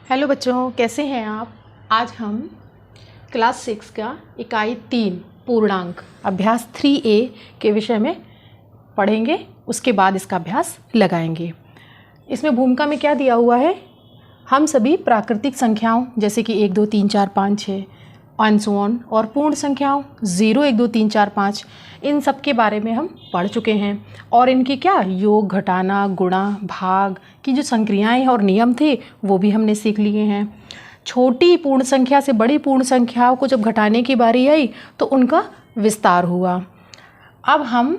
Hello बच्चों, कैसे हैं आप। आज हम क्लास 6 का इकाई 3 पूर्णांक अभ्यास 3A के विषय में पढ़ेंगे। उसके बाद इसका अभ्यास लगाएंगे। इसमें भूमिका में क्या दिया हुआ है, हम सभी प्राकृतिक संख्याओं जैसे कि 1 2 3 4 5 6 एंड सो ऑन और पूर्ण संख्याओं 0 1 2 3 4 5 इन सब के बारे में हम पढ़ चुके हैं। और इनकी क्या योग, घटाना, गुणा, भाग की जो संक्रियाएं और नियम थे वो भी हमने सीख लिए हैं। छोटी पूर्ण संख्या से बड़ी पूर्ण संख्याओं को जब घटाने की बारी आई तो उनका विस्तार हुआ। अब हम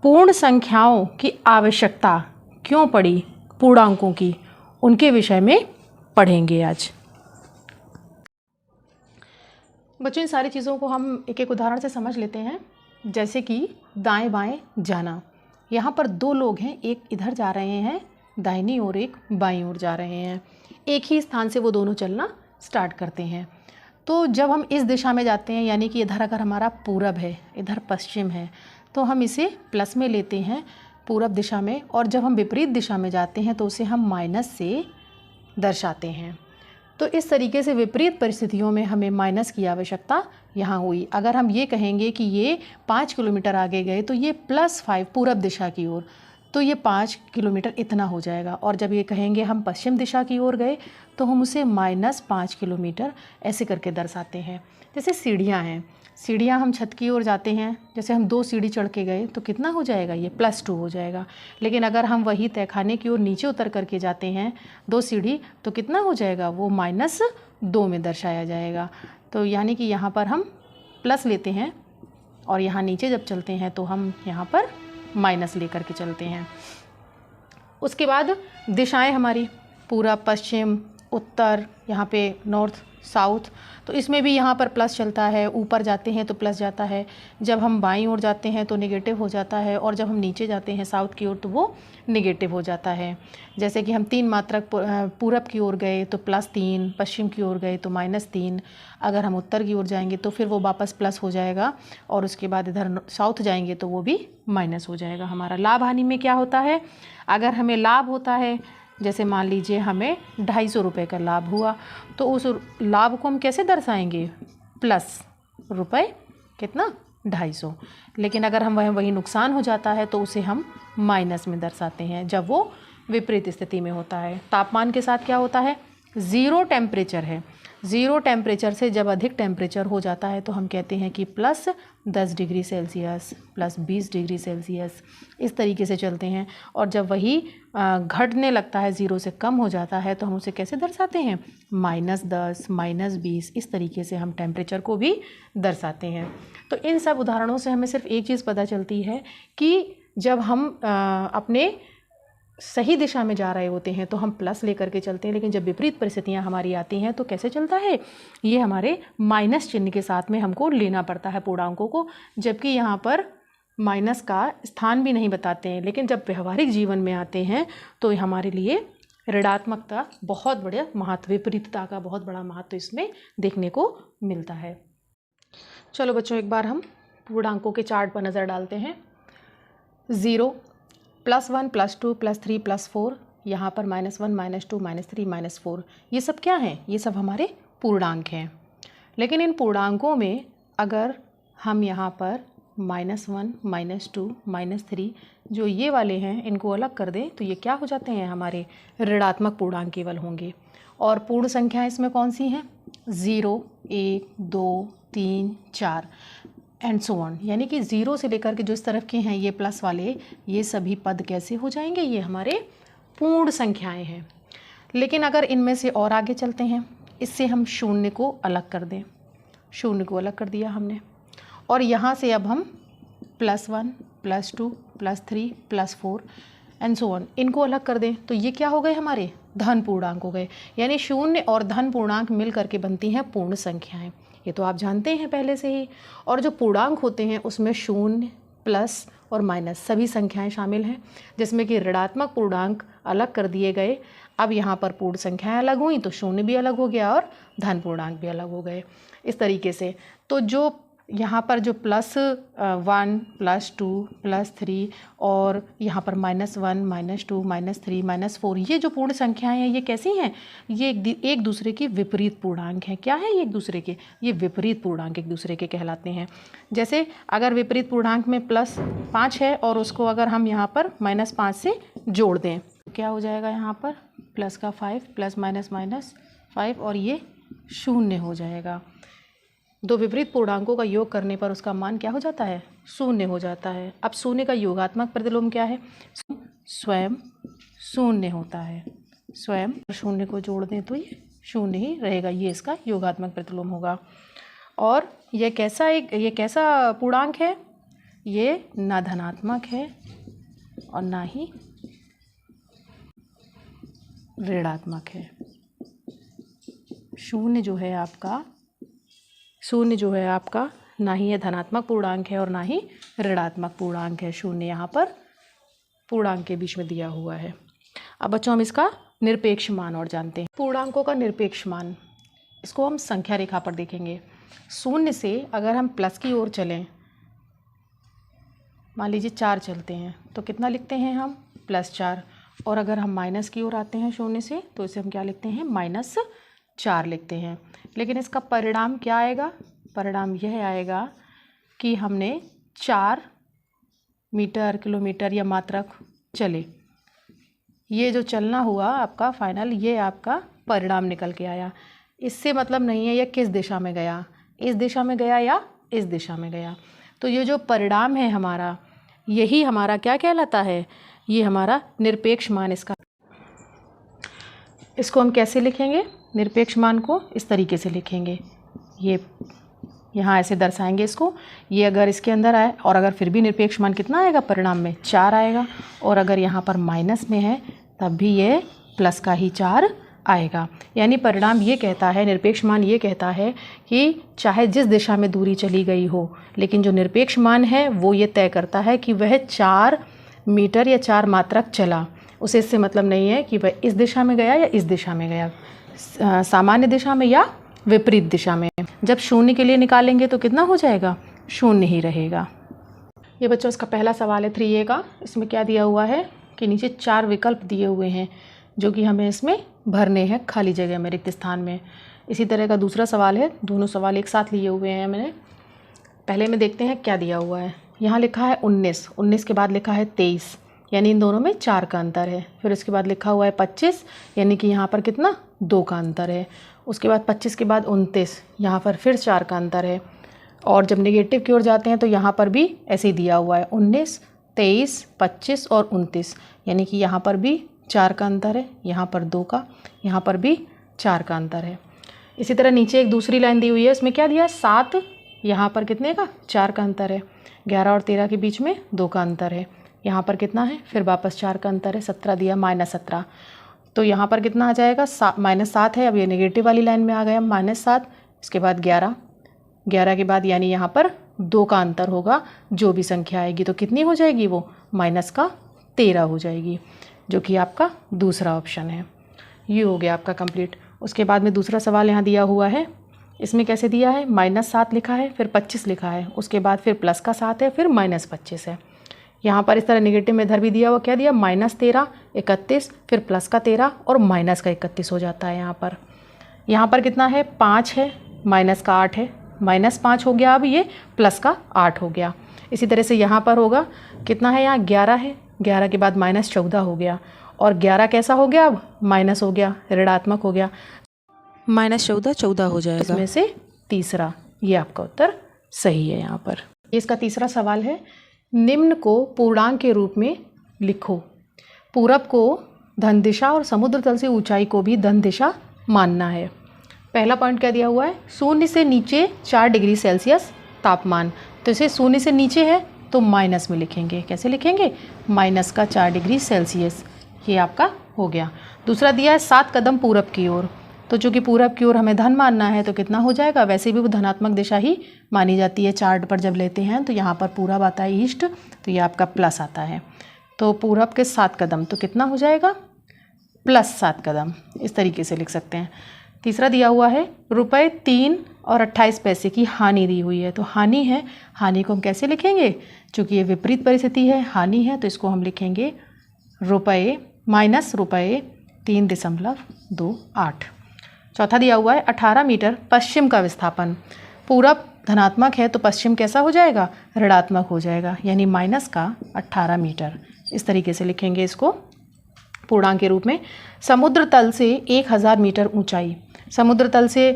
पूर्ण संख्याओं की आवश्यकता क्यों पड़ी पूर्णांकों की, उनके विषय में पढ़ेंगे आज। बच्चों, इन सारी चीज़ों को हम एक एक उदाहरण से समझ लेते हैं। जैसे कि दाएं बाएं जाना। यहाँ पर दो लोग हैं, एक इधर जा रहे हैं दाहिनी ओर, एक बाईं ओर जा रहे हैं। एक ही स्थान से वो दोनों चलना स्टार्ट करते हैं। तो जब हम इस दिशा में जाते हैं, यानी कि इधर अगर हमारा पूरब है, इधर पश्चिम है, तो हम इसे प्लस में लेते हैं पूरब दिशा में। और जब हम विपरीत दिशा में जाते हैं तो उसे हम माइनस से दर्शाते हैं। तो इस तरीके से विपरीत परिस्थितियों में हमें माइनस की आवश्यकता यहाँ हुई। अगर हम ये कहेंगे कि ये 5 किलोमीटर आगे गए तो ये +5 पूरब दिशा की ओर, तो ये 5 किलोमीटर इतना हो जाएगा। और जब ये कहेंगे हम पश्चिम दिशा की ओर गए तो हम उसे -5 किलोमीटर ऐसे करके दर्शाते हैं। जैसे सीढ़ियाँ हैं, सीढ़ियाँ हम छत की ओर जाते हैं, जैसे हम 2 सीढ़ी चढ़ के गए तो कितना हो जाएगा, ये +2 हो जाएगा। लेकिन अगर हम वही तहखाने की ओर नीचे उतर करके जाते हैं 2 सीढ़ी तो कितना हो जाएगा, वो -2 में दर्शाया जाएगा। तो यानी कि यहाँ पर हम प्लस लेते हैं और यहाँ नीचे जब चलते हैं तो हम यहाँ पर माइनस लेकर के चलते हैं। उसके बाद दिशाएं हमारी पूरब, पश्चिम, उत्तर, यहाँ पे नॉर्थ, साउथ, तो इसमें भी यहाँ पर प्लस चलता है। ऊपर जाते हैं तो प्लस जाता है, जब हम बाईं ओर जाते हैं तो नेगेटिव हो जाता है, और जब हम नीचे जाते हैं साउथ की ओर तो वो नेगेटिव हो जाता है। जैसे कि हम 3 मात्रक पूरब की ओर गए तो +3, पश्चिम की ओर गए तो -3, अगर हम उत्तर की ओर जाएंगे तो फिर वो वापस प्लस हो जाएगा, और उसके बाद इधर साउथ जाएंगे तो वो भी माइनस हो जाएगा। हमारा लाभ हानि में क्या होता है, अगर हमें लाभ होता है, जैसे मान लीजिए हमें 250 रुपये का लाभ हुआ, तो उस लाभ को हम कैसे दर्शाएंगे, प्लस रुपये कितना, 250। लेकिन अगर हम वही नुकसान हो जाता है तो उसे हम माइनस में दर्शाते हैं, जब वो विपरीत स्थिति में होता है। तापमान के साथ क्या होता है, 0 टेम्परेचर है, 0 टेम्परेचर से जब अधिक टेम्परेचर हो जाता है तो हम कहते हैं कि +10 डिग्री सेल्सियस, +20 डिग्री सेल्सियस, इस तरीके से चलते हैं। और जब वही घटने लगता है, 0 से कम हो जाता है, तो हम उसे कैसे दर्शाते हैं, -10, -20, इस तरीके से हम टेम्परेचर को भी दर्शाते हैं। तो इन सब उदाहरणों से हमें सिर्फ एक चीज़ पता चलती है कि जब हम अपने सही दिशा में जा रहे होते हैं तो हम प्लस लेकर के चलते हैं, लेकिन जब विपरीत परिस्थितियां हमारी आती हैं तो कैसे चलता है, ये हमारे माइनस चिन्ह के साथ में हमको लेना पड़ता है पूर्णांकों को। जबकि यहाँ पर माइनस का स्थान भी नहीं बताते हैं, लेकिन जब व्यवहारिक जीवन में आते हैं तो हमारे लिए ऋणात्मकता बहुत बड़ा महत्व, विपरीतता का बहुत बड़ा महत्व इसमें देखने को मिलता है। चलो बच्चों, एक बार हम पूर्णांकों के चार्ट पर नज़र डालते हैं। 0, +1, +2, +3, +4, यहाँ पर -1, -2, -3, -4, ये सब क्या हैं, ये सब हमारे पूर्णांक हैं। लेकिन इन पूर्णांकों में अगर हम यहाँ पर -1, -2, -3 जो ये वाले हैं इनको अलग कर दें तो ये क्या हो जाते हैं, हमारे ऋणात्मक पूर्णांक केवल होंगे। और पूर्ण संख्याएं इसमें कौन सी हैं, 0, 1, 2, 3, 4 एंड सो ऑन, यानी कि 0 से लेकर के जो इस तरफ के हैं ये प्लस वाले, ये सभी पद कैसे हो जाएंगे, ये हमारे पूर्ण संख्याएं हैं। लेकिन अगर इनमें से और आगे चलते हैं, इससे हम शून्य को अलग कर दें, शून्य को अलग कर दिया हमने, और यहाँ से अब हम +1, +2, +3, +4 एंड सो ऑन इनको अलग कर दें तो ये क्या हो गए, हमारे धन पूर्णांक हो गए। यानी शून्य और धन पूर्णांक मिल करके बनती हैं पूर्ण संख्याएं, ये तो आप जानते हैं पहले से ही। और जो पूर्णांक होते हैं उसमें शून्य, प्लस और माइनस सभी संख्याएं शामिल हैं, जिसमें कि ऋणात्मक पूर्णांक अलग कर दिए गए। अब यहाँ पर पूर्ण संख्याएं अलग हुई तो शून्य भी अलग हो गया और धन पूर्णांक भी अलग हो गए। इस तरीके से तो जो यहाँ पर जो +1 +2 +3 और यहाँ पर -1 -2 -3 -4 ये जो पूर्ण संख्याएं हैं ये कैसी हैं? ये एक दूसरे की विपरीत पूर्णांक हैं। क्या है ये एक दूसरे के? ये विपरीत पूर्णांक एक दूसरे के कहलाते हैं। जैसे अगर विपरीत पूर्णांक में +5 है और उसको अगर हम यहाँ पर -5 से जोड़ दें तो क्या हो जाएगा? यहाँ पर प्लस का 5 प्लस माइनस -5 और ये 0 हो जाएगा। दो विपरीत पूर्णांकों का योग करने पर उसका मान क्या हो जाता है? 0 हो जाता है। अब 0 का योगात्मक प्रतिलोम क्या है? स्वयं 0 होता है। स्वयं 0 को जोड़ दें तो ये 0 ही रहेगा। ये इसका योगात्मक प्रतिलोम होगा। और ये कैसा पूर्णांक है? ये ना धनात्मक है और ना ही ऋणात्मक है। 0 जो है आपका ना ही ये धनात्मक पूर्णांक है और ना ही ऋणात्मक पूर्णांक है। 0 यहाँ पर पूर्णांक के बीच में दिया हुआ है। अब बच्चों हम इसका निरपेक्ष मान और जानते हैं। पूर्णांकों का निरपेक्ष मान, इसको हम संख्या रेखा पर देखेंगे। 0 से अगर हम प्लस की ओर चलें, मान लीजिए 4 चलते हैं तो कितना लिखते हैं हम? +4। और अगर हम माइनस की ओर आते हैं 0 से तो इसे हम क्या लिखते हैं? -4 लिखते हैं। लेकिन इसका परिणाम क्या आएगा? परिणाम यह आएगा कि हमने 4 मीटर, किलोमीटर या मात्रक चले। ये जो चलना हुआ आपका फाइनल, ये आपका परिणाम निकल के आया। इससे मतलब नहीं है ये किस दिशा में गया, इस दिशा में गया या इस दिशा में गया। तो ये जो परिणाम है हमारा, यही हमारा क्या कहलाता है? ये हमारा निरपेक्ष मान। इसको हम कैसे लिखेंगे? निरपेक्ष मान को इस तरीके से लिखेंगे। ये यहाँ ऐसे दर्शाएंगे इसको। ये अगर इसके अंदर आए और अगर फिर भी निरपेक्ष मान कितना आएगा? परिणाम में 4 आएगा। और अगर यहाँ पर माइनस में है तब भी ये प्लस का ही 4 आएगा। यानी परिणाम ये कहता है, निरपेक्ष मान ये कहता है कि चाहे जिस दिशा में दूरी चली गई हो, लेकिन जो निरपेक्ष मान है वो ये तय करता है कि वह 4 मीटर या 4 मात्रक चला। उसे इससे मतलब नहीं है कि वह इस दिशा में गया या इस दिशा में गया, सामान्य दिशा में या विपरीत दिशा में। जब 0 के लिए निकालेंगे तो कितना हो जाएगा? 0 ही रहेगा। ये बच्चों इसका पहला सवाल है 3A का। इसमें क्या दिया हुआ है कि नीचे 4 विकल्प दिए हुए हैं जो कि हमें इसमें भरने हैं खाली जगह में, रिक्त स्थान में। इसी तरह का दूसरा सवाल है। दोनों सवाल एक साथ लिए हुए हैं मैंने। पहले में देखते हैं क्या दिया हुआ है। यहाँ लिखा है 19, 19 के बाद लिखा है 23, यानी इन दोनों में 4 का अंतर है। फिर उसके बाद लिखा हुआ है 25, यानी कि यहाँ पर कितना? 2 का अंतर है। उसके बाद 25 के बाद 29, यहाँ पर फिर 4 का अंतर है। और जब नेगेटिव की ओर जाते हैं तो यहाँ पर भी ऐसे ही दिया हुआ है 19, 23, 25 और 29, यानी कि यहाँ पर भी 4 का अंतर है, यहाँ पर 2 का, यहाँ पर भी 4 का अंतर है। इसी तरह नीचे एक दूसरी लाइन दी हुई है, इसमें क्या दिया है? 7, यहाँ पर कितने का? 4 का अंतर है। 11 और 13 के बीच में 2 का अंतर है। यहाँ पर कितना है? फिर वापस 4 का अंतर है। 17 दिया, -17, तो यहाँ पर कितना आ जाएगा? -7 है। अब ये नेगेटिव वाली लाइन में आ गया -7। इसके बाद 11, 11 के बाद यानी यहाँ पर 2 का अंतर होगा। जो भी संख्या आएगी तो कितनी हो जाएगी वो? -13 हो जाएगी, जो कि आपका दूसरा ऑप्शन है। ये हो गया आपका कंप्लीट। उसके बाद में दूसरा सवाल यहाँ दिया हुआ है। इसमें कैसे दिया है? -7 लिखा है, फिर 25 लिखा है, उसके बाद फिर प्लस का 7 है, फिर -25 है। यहाँ पर इस तरह नेगेटिव में इधर भी दिया हुआ, क्या दिया? -13, 31, फिर प्लस का 13 और माइनस का 31 हो जाता है। यहाँ पर कितना है? 5 है, माइनस का 8 है, -5 हो गया। अब ये प्लस का 8 हो गया। इसी तरह से यहाँ पर होगा कितना है? यहाँ 11 है, 11 के बाद -14 हो गया। और 11 कैसा हो गया? अब माइनस हो गया, ऋणात्मक हो गया, -14, 14 हो जाएगा। इसमें से तीसरा, ये आपका उत्तर सही है। यहाँ पर इसका तीसरा सवाल है, निम्न को पूर्णांक के रूप में लिखो। पूरब को धन दिशा और समुद्र तल से ऊंचाई को भी धन दिशा मानना है। पहला पॉइंट क्या दिया हुआ है? 0 से नीचे 4 डिग्री सेल्सियस तापमान। तो इसे 0 से नीचे है तो माइनस में लिखेंगे। कैसे लिखेंगे? -4 डिग्री सेल्सियस। ये आपका हो गया। दूसरा दिया है 7 कदम पूरब की ओर। तो चूँकि पूरब की ओर हमें धन मानना है तो कितना हो जाएगा? वैसे भी वो धनात्मक दिशा ही मानी जाती है चार्ट पर जब लेते हैं। तो यहाँ पर पूरब आता है ईस्ट, तो ये आपका प्लस आता है। तो पूरब के 7 कदम तो कितना हो जाएगा? +7 कदम। इस तरीके से लिख सकते हैं। तीसरा दिया हुआ है, ₹3 और 28 पैसे की हानि दी हुई है। तो हानि है, हानि को हम कैसे लिखेंगे? चूँकि ये विपरीत परिस्थिति है, हानि है, तो इसको हम लिखेंगे रुपये माइनस रुपये 3.28। चौथा दिया हुआ है 18 मीटर पश्चिम का विस्थापन। पूरब धनात्मक है तो पश्चिम कैसा हो जाएगा? ऋणात्मक हो जाएगा, यानी माइनस का 18 मीटर। इस तरीके से लिखेंगे इसको पूर्णांक के रूप में। समुद्र तल से 1000 मीटर ऊंचाई। समुद्र तल से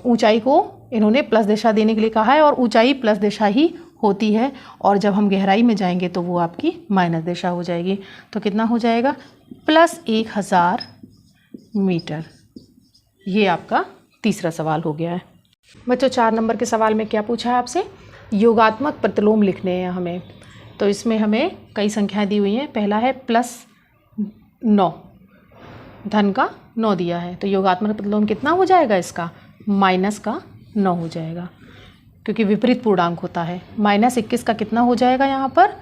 ऊंचाई को इन्होंने प्लस दिशा देने के लिए कहा है, और ऊंचाई प्लस दिशा ही होती है, और जब हम गहराई में जाएंगे तो वो आपकी माइनस दिशा हो जाएगी। तो कितना हो जाएगा? Plus 1000 metre. ये आपका तीसरा सवाल हो गया है। बच्चों 4 नंबर के सवाल में क्या पूछा है आपसे? योगात्मक प्रतिलोम लिखने हैं हमें। तो इसमें हमें कई संख्याएं दी हुई हैं। पहला है +9, धन का 9 दिया है, तो योगात्मक प्रतिलोम कितना हो जाएगा इसका? माइनस का 9 हो जाएगा, क्योंकि विपरीत पूर्णांक होता है। -21 का कितना हो जाएगा यहाँ पर?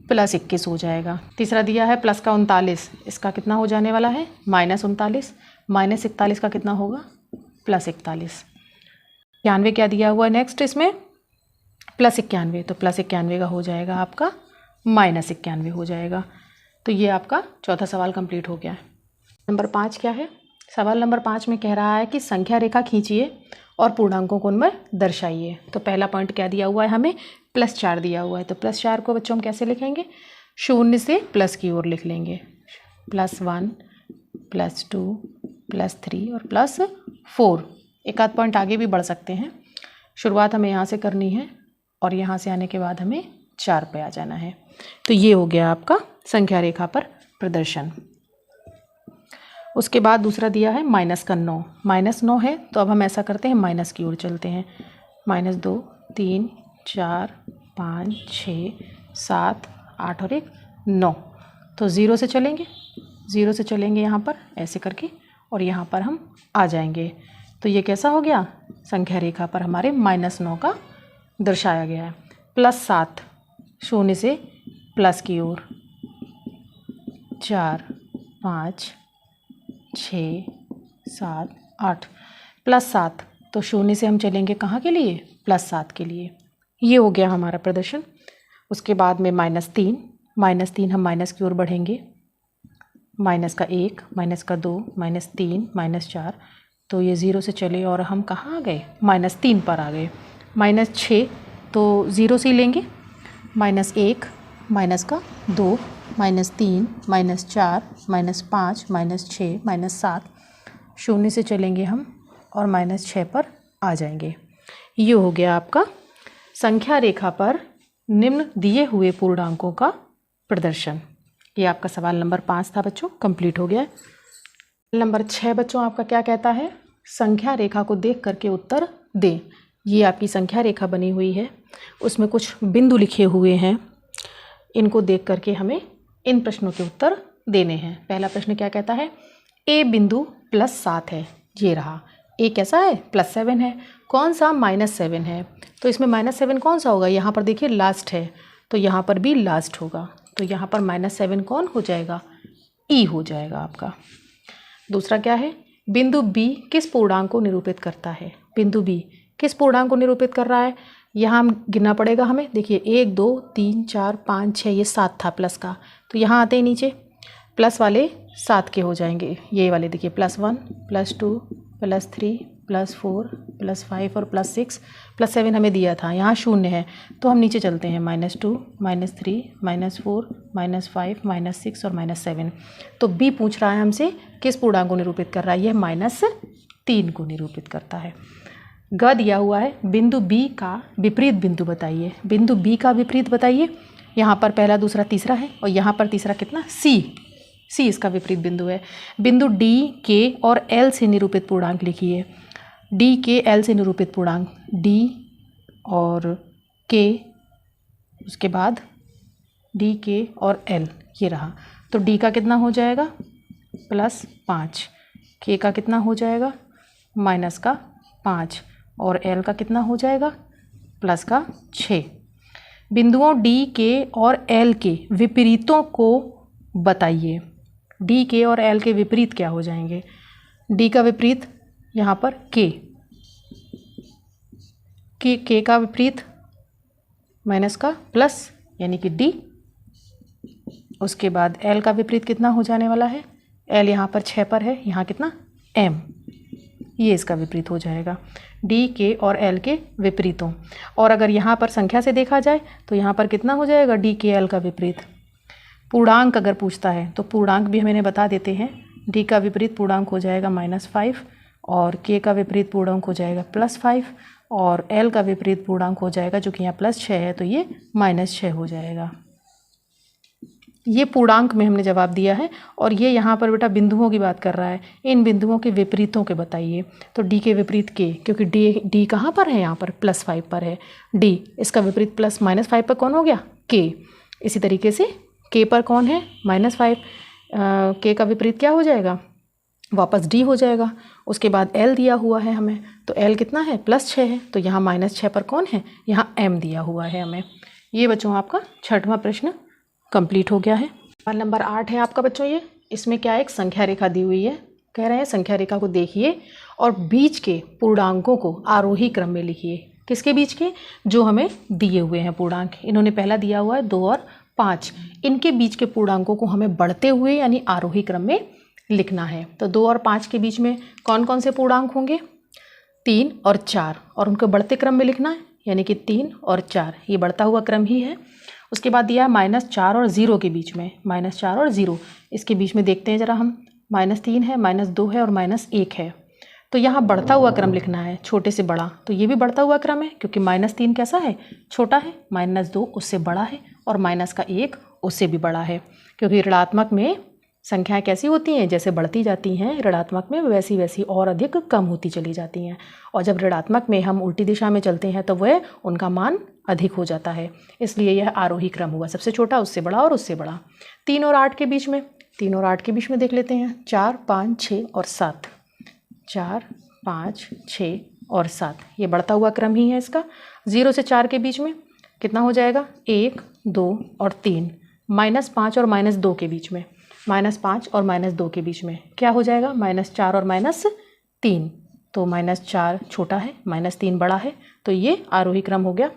+21 हो जाएगा। तीसरा दिया है प्लस का 39, इसका कितना हो जाने वाला है? -39। -41 का कितना होगा? +41। 91 क्या दिया हुआ है नेक्स्ट इसमें? +91, तो +91 का हो जाएगा आपका -91 हो जाएगा। तो ये आपका चौथा सवाल कंप्लीट हो गया है। नंबर 5 क्या है? सवाल नंबर 5 में कह रहा है कि संख्या रेखा खींचिए और पूर्णांकों को उनमें दर्शाइए। तो पहला पॉइंट क्या दिया हुआ है हमें? +4 दिया हुआ है। तो +4 को बच्चों हम कैसे लिखेंगे? 0 से प्लस की ओर लिख लेंगे। +1, +2, +3 और +4। एक आध पॉइंट आगे भी बढ़ सकते हैं। शुरुआत हमें यहाँ से करनी है और यहाँ से आने के बाद हमें 4 पे आ जाना है। तो ये हो गया आपका संख्या रेखा पर प्रदर्शन। उसके बाद दूसरा दिया है -9। -9 है, तो अब हम ऐसा करते हैं माइनस की ओर चलते हैं। -2, 3, 4, 5, 6, 7, 8 और 1 9। तो 0 से चलेंगे, 0 से चलेंगे यहाँ पर ऐसे करके, और यहाँ पर हम आ जाएंगे। तो ये कैसा हो गया? संख्या रेखा पर हमारे -9 का दर्शाया गया है। +7, 0 से प्लस की ओर। 4, 5, 6, 7, 8। +7, तो 0 से हम चलेंगे कहाँ के लिए? +7 के लिए। ये हो गया हमारा प्रदर्शन। उसके बाद में -3, -3 हम माइनस की ओर बढ़ेंगे। -1, -2, -3, -4। तो ये 0 से चले और हम कहाँ आ गए? -3 पर आ गए। -6, तो 0 से ही लेंगे। -1, -2, -3, -4, -5, -6, -7। 0 से चलेंगे हम और -6 पर आ जाएंगे। ये हो गया आपका संख्या रेखा पर निम्न दिए हुए पूर्णांकों का प्रदर्शन। ये आपका सवाल नंबर 5 था बच्चों, कंप्लीट हो गया। नंबर 6 बच्चों आपका क्या कहता है? संख्या रेखा को देख करके उत्तर दें। ये आपकी संख्या रेखा बनी हुई है, उसमें कुछ बिंदु लिखे हुए हैं। इनको देख करके हमें इन प्रश्नों के उत्तर देने हैं। पहला प्रश्न क्या कहता है? ए बिंदु +7 है, ये रहा। ए कैसा है? +7 है। कौन सा? -7 है। तो इसमें -7 कौन सा होगा? यहाँ पर देखिए लास्ट है, तो यहाँ पर भी लास्ट होगा। तो यहाँ पर -7 कौन हो जाएगा? ई हो जाएगा आपका। दूसरा क्या है? बिंदु बी किस पूर्णांक को निरूपित करता है? बिंदु बी किस पूर्णांक को निरूपित कर रहा है? यहाँ हम गिनना पड़ेगा हमें। देखिए 1, 2, 3, 4, 5, 6, ये 7 था प्लस का, तो यहाँ आते ही नीचे प्लस वाले 7 के हो जाएंगे। ये वाले देखिए +1, +2, +3, +4, +5 और +6, +7 हमें दिया था। यहाँ 0 है, तो हम नीचे चलते हैं। -2, -3, -4, -5, -6 और -7। तो बी पूछ रहा है हमसे किस पूर्णांक को निरूपित कर रहा है? यह -3 को निरूपित करता है। ग दिया हुआ है बिंदु बी का विपरीत बिंदु बताइए। बिंदु बी का विपरीत बताइए। यहाँ पर पहला, दूसरा, तीसरा है, और यहाँ पर तीसरा कितना? सी इसका विपरीत बिंदु है। बिंदु डी, के और एल से निरूपित पूर्णांक लिखिए। डी, के, एल से निरूपित पूर्णांक, डी और के, उसके बाद डी, के और एल, ये रहा। तो डी का कितना हो जाएगा? +5। के का कितना हो जाएगा? -5। और एल का कितना हो जाएगा? +6। बिंदुओं डी, के और एल के विपरीतों को बताइए। डी, के और एल के विपरीत क्या हो जाएंगे? डी का विपरीत यहाँ पर के, कि के का विपरीत माइनस का प्लस यानी कि डी। उसके बाद एल का विपरीत कितना हो जाने वाला है, एल यहाँ पर 6 पर है, यहाँ कितना एम, ये इसका विपरीत हो जाएगा। डी के और एल के विपरीतों। और अगर यहाँ पर संख्या से देखा जाए तो यहाँ पर कितना हो जाएगा, डी के एल का विपरीत। पूर्णांक अगर पूछता है तो पूर्णांक भी हमें बता देते हैं। डी का विपरीत पूर्णांक हो जाएगा -5 और के का विपरीत पूर्णांक हो जाएगा +5 और एल का विपरीत पूर्णांक हो जाएगा, जो कि यहाँ +6 है तो ये -6 हो जाएगा। ये पूर्णांक में हमने जवाब दिया है। और ये यहाँ पर बेटा बिंदुओं की बात कर रहा है, इन बिंदुओं के विपरीतों के बताइए। तो डी के विपरीत के, क्योंकि डी कहाँ पर है, यहाँ पर +5 पर है। डी इसका विपरीत -5 पर कौन हो गया, के। इसी तरीके से के पर कौन है, -5, के का विपरीत क्या हो जाएगा, वापस डी हो जाएगा। उसके बाद एल दिया हुआ है हमें, तो एल कितना है, +6 है, तो यहाँ -6 पर कौन है, यहाँ एम दिया हुआ है हमें। ये बच्चों आपका 6वां प्रश्न कंप्लीट हो गया है। सवाल नंबर 8 है आपका बच्चों ये। इसमें क्या एक संख्या रेखा दी हुई है, कह रहे हैं संख्या रेखा को देखिए और बीच के पूर्णांकों को आरोही क्रम में लिखिए। किसके बीच के, जो हमें दिए हुए हैं पूर्णांक। इन्होंने पहला दिया हुआ है 2 और 5, इनके बीच के पूर्णांकों को हमें बढ़ते हुए यानी आरोही क्रम में लिखना है। तो 2 और 5 के बीच में कौन कौन से पूर्णांक होंगे, 3 और 4, और उनको बढ़ते क्रम में लिखना है, यानी कि 3 और 4, ये बढ़ता हुआ क्रम ही है। उसके बाद दिया है -4 और 0 के बीच में, -4 और 0, इसके बीच में देखते हैं ज़रा हम, -3 है, -2 है और -1 है। तो यहाँ बढ़ता हुआ क्रम लिखना है, छोटे से बड़ा। तो ये भी बढ़ता हुआ क्रम है, क्योंकि -3 कैसा है, छोटा है, -2 उससे बड़ा है और -1 उससे भी बड़ा है। क्योंकि ऋणात्मक में संख्याएं कैसी होती हैं, जैसे बढ़ती जाती हैं ऋणात्मक में वैसी वैसी और अधिक कम होती चली जाती हैं। और जब ऋणात्मक में हम उल्टी दिशा में चलते हैं तो वह उनका मान अधिक हो जाता है, इसलिए यह आरोही क्रम हुआ, सबसे छोटा उससे बड़ा और उससे बड़ा। 3 और 8 के बीच में, 3 और 8 के बीच में देख लेते हैं, 4, 5, 6 और 7, 4, 5, 6 और 7, ये बढ़ता हुआ क्रम ही है इसका। 0 से 4 के बीच में कितना हो जाएगा, 1, 2 और 3, -5 और -2 के बीच में, -5 और -2 के बीच में क्या हो जाएगा, -4 और -3। तो -4 छोटा है, -3 बड़ा है, तो ये आरोही क्रम हो गया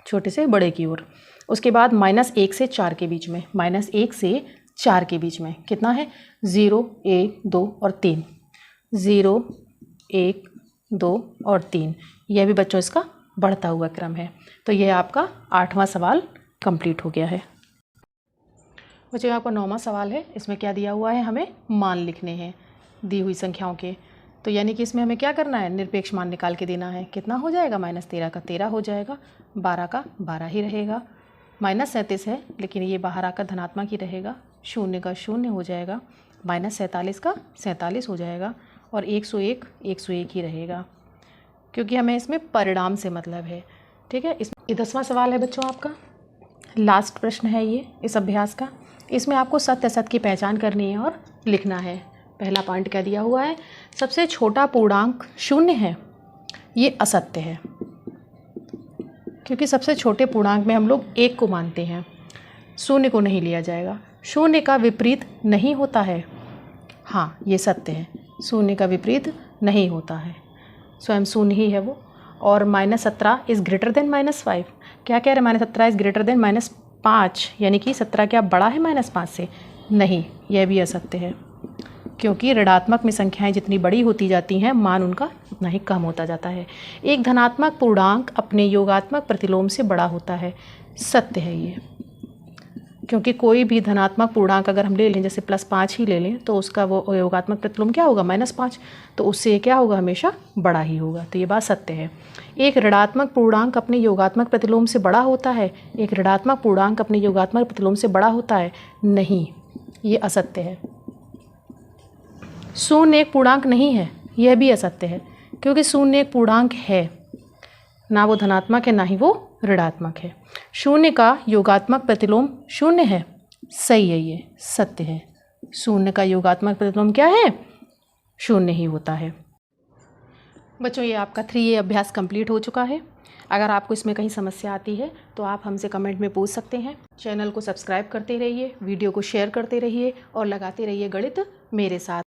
छोटे से बड़े की ओर। उसके बाद -1 से 4 के बीच में, -1 से 4 के बीच में कितना है, 0, 1, 2 और 3, 0, 1, 2 और 3, यह भी बच्चों इसका बढ़ता हुआ क्रम है। तो यह आपका 8वां सवाल कंप्लीट हो गया है। बच्चों आपका 9वां सवाल है। इसमें क्या दिया हुआ है, हमें मान लिखने हैं दी हुई संख्याओं के। तो यानी कि इसमें हमें क्या करना है, निरपेक्ष मान निकाल के देना है। कितना हो जाएगा, -13 का 13 हो जाएगा, 12 का 12 ही रहेगा, -37 है लेकिन ये बाहर आकर धनात्मक ही रहेगा, 0 का 0 हो जाएगा, -47 का 47 हो जाएगा और 101 101 ही रहेगा, क्योंकि हमें इसमें परिणाम से मतलब है। ठीक है, ये 10वां सवाल है बच्चों आपका, लास्ट प्रश्न है ये इस अभ्यास का। इसमें आपको सत्य असत्य की पहचान करनी है और लिखना है। पहला पॉइंट क्या दिया हुआ है, सबसे छोटा पूर्णांक 0 है, ये असत्य है, क्योंकि सबसे छोटे पूर्णांक में हम लोग 1 को मानते हैं, 0 को नहीं लिया जाएगा। 0 का विपरीत नहीं होता है, हाँ ये सत्य है, 0 का विपरीत नहीं होता है, स्वयं 0 ही है वो। और -17 इज़ ग्रेटर देन -5, क्या कह रहे हैं, -17 इज़ ग्रेटर देन -5, यानी कि 17 क्या बड़ा है -5 से, नहीं, यह भी असत्य है, क्योंकि ऋणात्मक में संख्याएं जितनी बड़ी होती जाती हैं मान उनका उतना ही कम होता जाता है। एक धनात्मक पूर्णांक अपने योगात्मक प्रतिलोम से बड़ा होता है, सत्य है ये, क्योंकि कोई भी धनात्मक पूर्णांक अगर हम ले लें, जैसे +5 ही ले लें, तो उसका वो योगात्मक प्रतिलोम क्या होगा, -5, तो उससे क्या होगा, हमेशा बड़ा ही होगा। तो ये बात सत्य है। एक ऋणात्मक पूर्णांक अपने योगात्मक प्रतिलोम से बड़ा होता है, एक ऋणात्मक पूर्णांक अपने योगात्मक प्रतिलोम से बड़ा होता है, नहीं, ये असत्य है। 0 एक पूर्णांक नहीं है, यह भी असत्य है, क्योंकि 0 एक पूर्णांक है, ना वो धनात्मक है ना ही वो ऋणात्मक है। 0 का योगात्मक प्रतिलोम 0 है, सही है, ये सत्य है। 0 का योगात्मक प्रतिलोम क्या है, 0 ही होता है। बच्चों ये आपका 3A अभ्यास कंप्लीट हो चुका है। अगर आपको इसमें कहीं समस्या आती है तो आप हमसे कमेंट में पूछ सकते हैं। चैनल को सब्सक्राइब करते रहिए, वीडियो को शेयर करते रहिए और लगाते रहिए गणित मेरे साथ।